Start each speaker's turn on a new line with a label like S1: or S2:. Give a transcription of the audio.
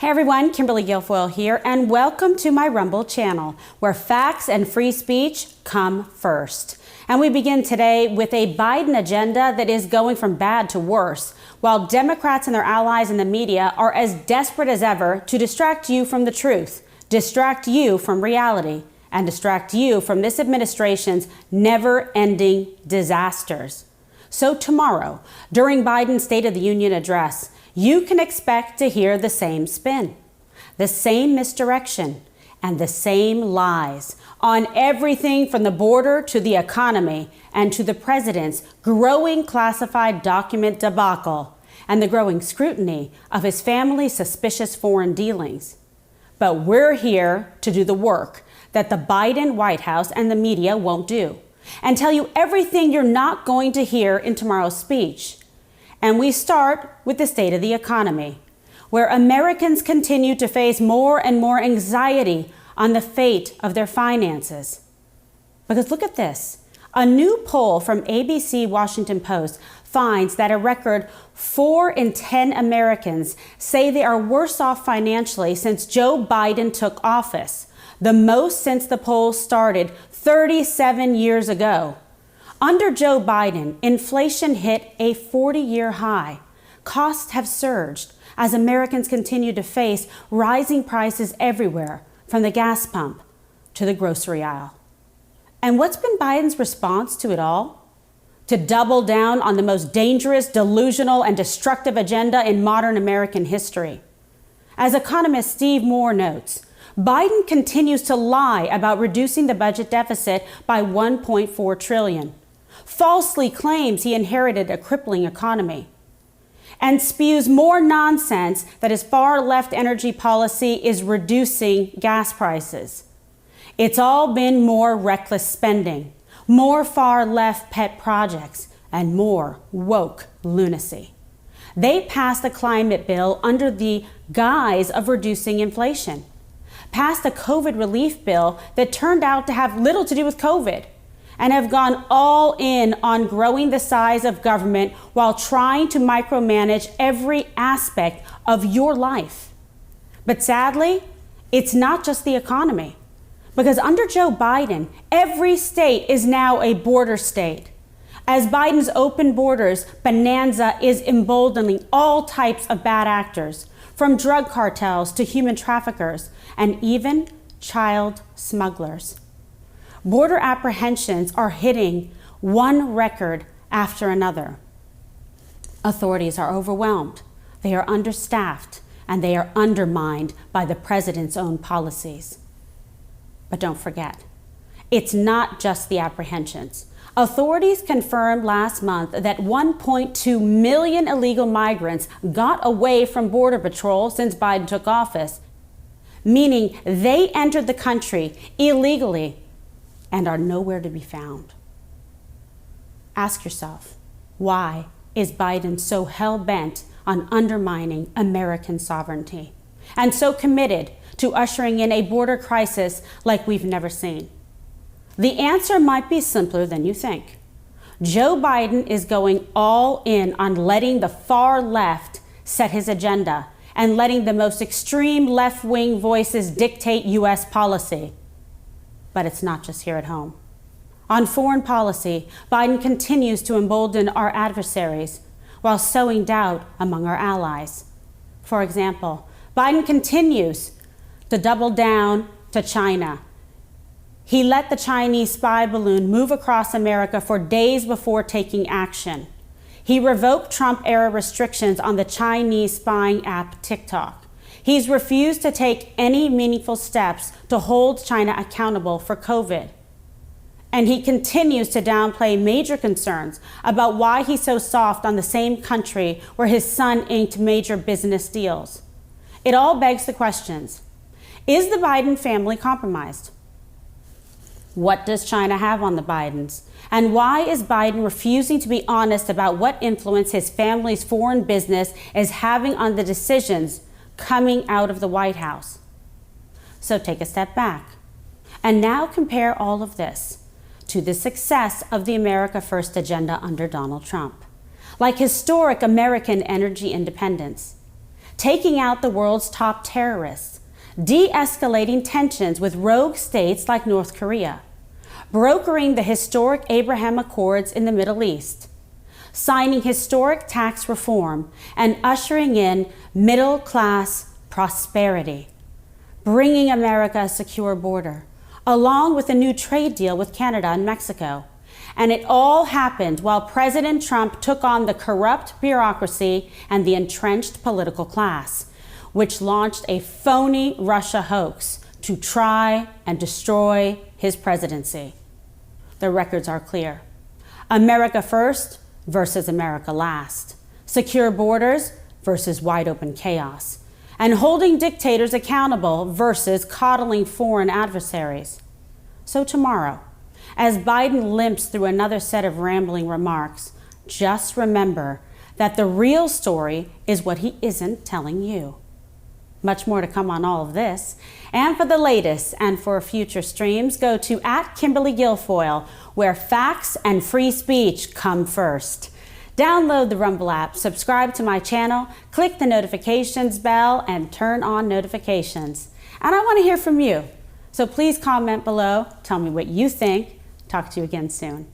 S1: Hey everyone, Kimberly Guilfoyle here, and welcome to my Rumble channel, where facts and free speech come first. And we begin today with a Biden agenda that is going from bad to worse, while Democrats and their allies in the media are as desperate as ever to distract you from the truth, distract you from reality, and distract you from this administration's never-ending disasters. So tomorrow, during Biden's State of the Union address, you can expect to hear the same spin, the same misdirection, and the same lies on everything from the border to the economy and to the president's growing classified document debacle and the growing scrutiny of his family's suspicious foreign dealings. But we're here to do the work that the Biden White House and the media won't do, and tell you everything you're not going to hear in tomorrow's speech. And we start with the state of the economy, where Americans continue to face more and more anxiety on the fate of their finances. Because look at this. A new poll from ABC Washington Post finds that a record 4 in 10 Americans say they are worse off financially since Joe Biden took office, the most since the poll started 37 years ago. Under Joe Biden, inflation hit a 40-year high. Costs have surged as Americans continue to face rising prices everywhere, from the gas pump to the grocery aisle. And what's been Biden's response to it all? To double down on the most dangerous, delusional, and destructive agenda in modern American history. As economist Steve Moore notes, Biden continues to lie about reducing the budget deficit by $1.4 trillion. Falsely claims he inherited a crippling economy, and spews more nonsense that his far-left energy policy is reducing gas prices. It's all been more reckless spending, more far-left pet projects, and more woke lunacy. They passed a climate bill under the guise of reducing inflation, passed a COVID relief bill that turned out to have little to do with COVID, and have gone all in on growing the size of government while trying to micromanage every aspect of your life. But sadly, it's not just the economy, because under Joe Biden, every state is now a border state. As Biden's open borders bonanza is emboldening all types of bad actors, from drug cartels to human traffickers and even child smugglers. Border apprehensions are hitting one record after another. Authorities are overwhelmed, they are understaffed, and they are undermined by the president's own policies. But don't forget, it's not just the apprehensions. Authorities confirmed last month that 1.2 million illegal migrants got away from Border Patrol since Biden took office, meaning they entered the country illegally and are nowhere to be found. Ask yourself, why is Biden so hell-bent on undermining American sovereignty and so committed to ushering in a border crisis like we've never seen? The answer might be simpler than you think. Joe Biden is going all in on letting the far left set his agenda and letting the most extreme left-wing voices dictate U.S. policy. But it's not just here at home. On foreign policy, Biden continues to embolden our adversaries while sowing doubt among our allies. For example, Biden continues to double down to China. He let the Chinese spy balloon move across America for days before taking action. He revoked Trump-era restrictions on the Chinese spying app TikTok. He's refused to take any meaningful steps to hold China accountable for COVID. And he continues to downplay major concerns about why he's so soft on the same country where his son inked major business deals. It all begs the questions. Is the Biden family compromised? What does China have on the Bidens? And why is Biden refusing to be honest about what influence his family's foreign business is having on the decisions coming out of the White House? So take a step back and now compare all of this to the success of the America First agenda under Donald Trump, like historic American energy independence, taking out the world's top terrorists, de-escalating tensions with rogue states like North Korea, brokering the historic Abraham Accords in the Middle East, signing historic tax reform, and ushering in middle-class prosperity, bringing America a secure border, along with a new trade deal with Canada and Mexico. And it all happened while President Trump took on the corrupt bureaucracy and the entrenched political class, which launched a phony Russia hoax to try and destroy his presidency. The records are clear. America first versus America last. Secure borders versus wide open chaos. And holding dictators accountable versus coddling foreign adversaries. So tomorrow, as Biden limps through another set of rambling remarks, just remember that the real story is what he isn't telling you. Much more to come on all of this. And for the latest and for future streams, go to @KimberlyGuilfoyle, where facts and free speech come first. Download the Rumble app, subscribe to my channel, click the notifications bell, and turn on notifications. And I want to hear from you. So please comment below, tell me what you think. Talk to you again soon.